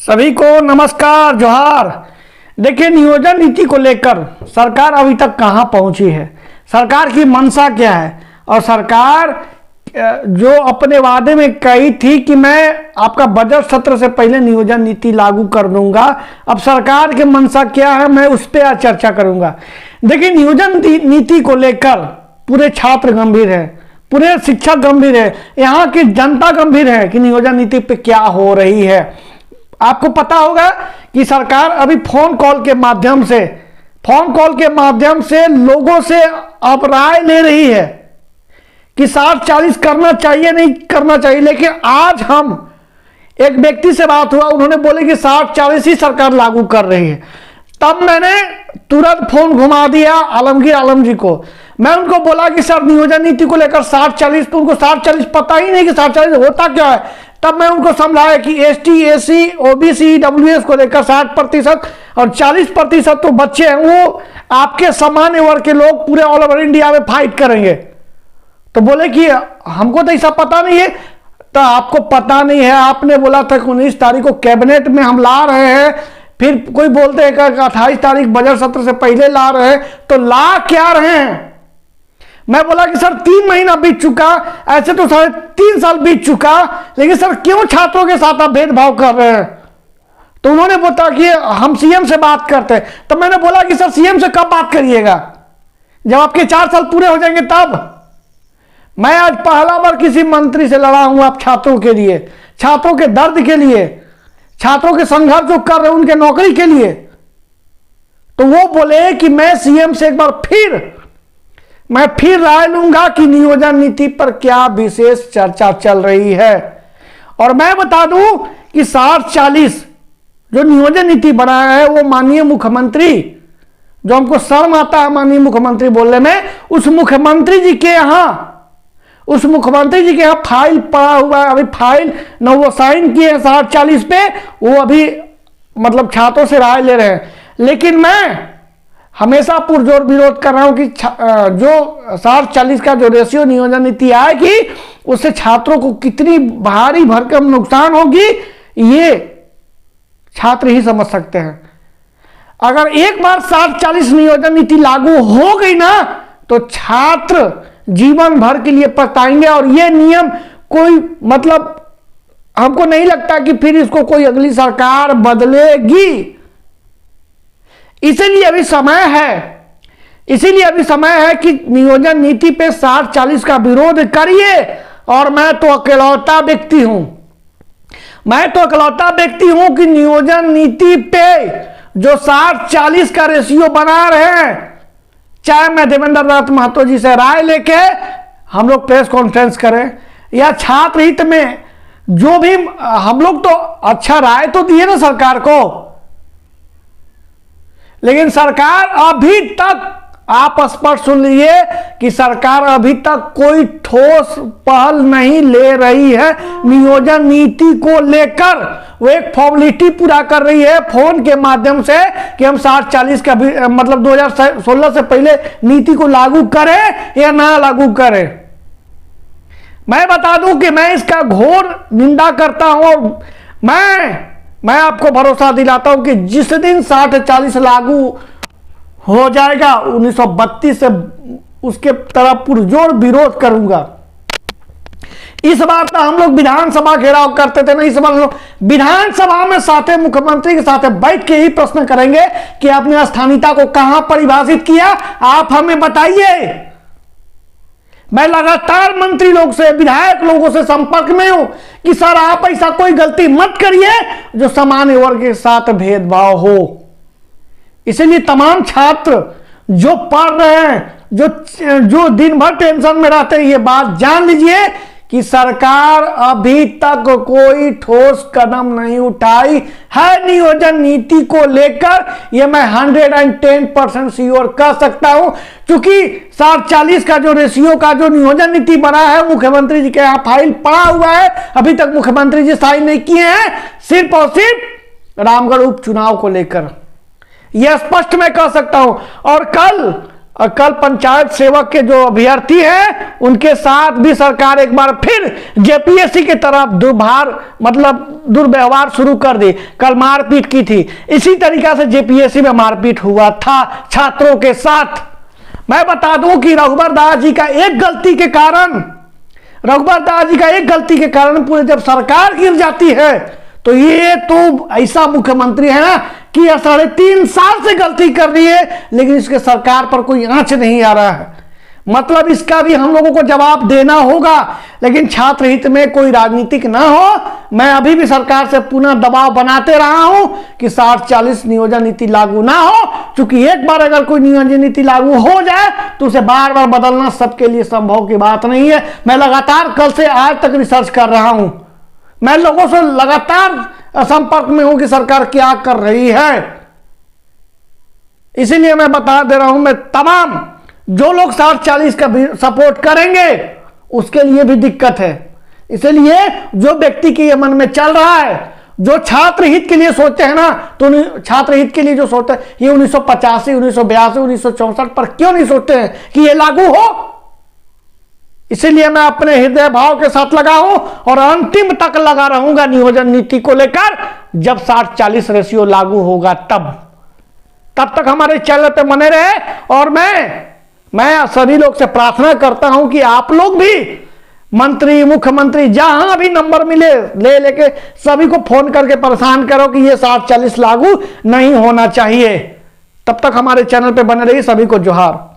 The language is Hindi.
सभी को नमस्कार जोहार। देखिए, नियोजन नीति को लेकर सरकार अभी तक कहां पहुंची है, सरकार की मंशा क्या है और सरकार जो अपने वादे में कही थी कि मैं आपका बजट सत्र से पहले नियोजन नीति लागू कर दूंगा, अब सरकार की मंशा क्या है मैं उस पर आज चर्चा करूंगा। देखिए, नियोजन नीति को लेकर पूरे छात्र गंभीर है, पूरे शिक्षक गंभीर है, यहाँ की जनता गंभीर है कि नियोजन नीति पे क्या हो रही है। आपको पता होगा कि सरकार अभी फोन कॉल के माध्यम से लोगों से अब राय ले रही है कि 60-40 करना चाहिए नहीं करना चाहिए। लेकिन आज हम एक व्यक्ति से बात हुआ, उन्होंने बोले कि 60-40 ही सरकार लागू कर रही है। तब मैंने तुरंत फोन घुमा दिया आलमगीर आलम जी को। मैं उनको बोला कि सर, नियोजन नीति को लेकर 60-40, तो उनको 60-40 पता ही नहीं कि 60-40 होता क्या है। तब मैं उनको समझाया कि एसटी, एसी, ओबीसी, डब्ल्यूएस को लेकर 60% और 40% तो बच्चे हैं, वो आपके सामान्य वर्ग के लोग पूरे ऑल ओवर इंडिया में फाइट करेंगे। तो बोले कि हमको तो ऐसा पता नहीं है। तो आपको पता नहीं है, आपने बोला था कि 19 तारीख को कैबिनेट में हम ला रहे हैं, फिर कोई बोलते हैं कि 28 तारीख बजट सत्र से पहले ला रहे हैं, तो ला क्या रहे हैं। मैं बोला कि सर 3 महीना बीत चुका, ऐसे तो 3.5 साल बीत चुका, लेकिन सर क्यों छात्रों के साथ आप भेदभाव कर रहे हैं। तो उन्होंने बोला कि हम सीएम से बात करते हैं। तो मैंने बोला कि सर सीएम से कब बात करिएगा, जब आपके 4 साल पूरे हो जाएंगे तब। मैं आज पहला बार किसी मंत्री से लड़ा हूं, आप छात्रों के लिए, छात्रों के दर्द के लिए, छात्रों के संघर्ष जो कर रहे हैं उनके नौकरी के लिए। तो वो बोले कि मैं सीएम से एक बार फिर राय लूंगा कि नियोजन नीति पर क्या विशेष चर्चा चल रही है। और मैं बता दूं कि 60-40 जो नियोजन नीति बनाया है वो माननीय मुख्यमंत्री, जो हमको शर्म आता है माननीय मुख्यमंत्री बोलने में, उस मुख्यमंत्री जी के यहाँ फाइल पड़ा हुआ है। अभी फाइल न वो साइन किए 60-40 पे, वो अभी मतलब छात्रों से राय ले रहे हैं। लेकिन मैं हमेशा पुरजोर विरोध कर रहा हूं कि जो 60-40 का जो रेशियो नियोजन नीति आएगी उससे छात्रों को कितनी भारी भरकम नुकसान होगी ये छात्र ही समझ सकते हैं। अगर एक बार 60-40 नियोजन नीति लागू हो गई ना, तो छात्र जीवन भर के लिए पछताएंगे। और ये नियम कोई मतलब हमको नहीं लगता कि फिर इसको कोई अगली सरकार बदलेगी। इसीलिए अभी समय है कि नियोजन नीति पे 60-40 का विरोध करिए। और मैं तो अकेलौता व्यक्ति हूं कि नियोजन नीति पे जो 60-40 का रेशियो बना रहे हैं, चाहे मैं देवेंद्र नाथ महतो जी से राय लेके हम लोग प्रेस कॉन्फ्रेंस करें, या छात्र हित में जो भी हम लोग, तो अच्छा राय तो दिए ना सरकार को। लेकिन सरकार अभी तक, आप स्पष्ट सुन लीजिए कि सरकार अभी तक कोई ठोस पहल नहीं ले रही है नियोजन नीति को लेकर। वो एक फॉर्मेलिटी पूरा कर रही है फोन के माध्यम से कि हम 60-40 का मतलब 2016 से पहले नीति को लागू करें या ना लागू करें। मैं बता दूं कि मैं इसका घोर निंदा करता हूं। मैं आपको भरोसा दिलाता हूं कि जिस दिन 60-40 लागू हो जाएगा 1932 से उसके तरफ पुरजोर विरोध करूंगा। इस बार तो हम लोग विधानसभा घेराव करते थे ना, इस बार लोग विधानसभा में साथे मुख्यमंत्री के साथ बैठ के ही प्रश्न करेंगे कि आपने स्थानीयता को कहां परिभाषित किया, आप हमें बताइए। मैं लगातार मंत्री लोग से, विधायक लोगों से संपर्क में हूं कि सर आप ऐसा कोई गलती मत करिए जो सामान्य वर्ग के साथ भेदभाव हो। इसलिए तमाम छात्र जो पढ़ रहे हैं, जो दिन भर टेंशन में रहते हैं, ये बात जान लीजिए कि सरकार अभी तक कोई ठोस कदम नहीं उठाई है नियोजन नीति को लेकर। यह मैं 110% श्योर कर सकता हूं, क्योंकि 60-40 का जो रेशियो का जो नियोजन नीति बना है, मुख्यमंत्री जी के यहाँ फाइल पड़ा हुआ है, अभी तक मुख्यमंत्री जी साइन नहीं किए हैं, सिर्फ और सिर्फ रामगढ़ उपचुनाव को लेकर। यह स्पष्ट मैं कह सकता हूं। और कल कल पंचायत सेवक के जो अभ्यर्थी हैं उनके साथ भी सरकार एक बार फिर जेपीएससी की तरफ दुर्व्यवहार शुरू कर दी। कल मारपीट की थी, इसी तरीका से जेपीएससी में मारपीट हुआ था छात्रों के साथ। मैं बता दूं कि रघुबर दास जी का एक गलती के कारण पूरे जब सरकार गिर जाती है तो ये तो ऐसा मुख्यमंत्री है ना कि 3.5 साल से गलती कर रही है लेकिन इसके सरकार पर कोई आंच नहीं आ रहा है। मतलब इसका भी हम लोगों को जवाब देना होगा। लेकिन छात्र हित में कोई राजनीतिक ना हो। मैं अभी भी सरकार से पुनः दबाव बनाते रहा हूं कि 60-40 नियोजन नीति लागू ना हो, क्योंकि एक बार अगर कोई नियोजन नीति लागू हो जाए तो उसे बार बार बदलना सबके लिए संभव की बात नहीं है। मैं लगातार कल से आज तक रिसर्च कर रहा हूं, मैं लोगों से लगातार संपर्क में हूं कि सरकार क्या कर रही है। इसीलिए मैं बता दे रहा हूं, मैं तमाम जो लोग 60-40 का भी सपोर्ट करेंगे उसके लिए भी दिक्कत है। इसलिए जो व्यक्ति के मन में चल रहा है, जो छात्र हित के लिए सोचते हैं ना, तो छात्र हित के लिए जो सोचते हैं ये 1985, 1982, 1964 पर क्यों नहीं सोचते हैं कि ये लागू हो। इसीलिए मैं अपने हृदय भाव के साथ लगा हूं और अंतिम तक लगा रहूंगा नियोजन नीति को लेकर। जब 60-40 रेशियो लागू होगा तब तक हमारे चैनल पे बने रहे। और मैं सभी लोग से प्रार्थना करता हूं कि आप लोग भी मंत्री, मुख्यमंत्री जहां भी नंबर मिले लेके सभी को फोन करके परेशान करो कि ये 60-40 लागू नहीं होना चाहिए। तब तक हमारे चैनल पे बने रहिए। सभी को जोहार।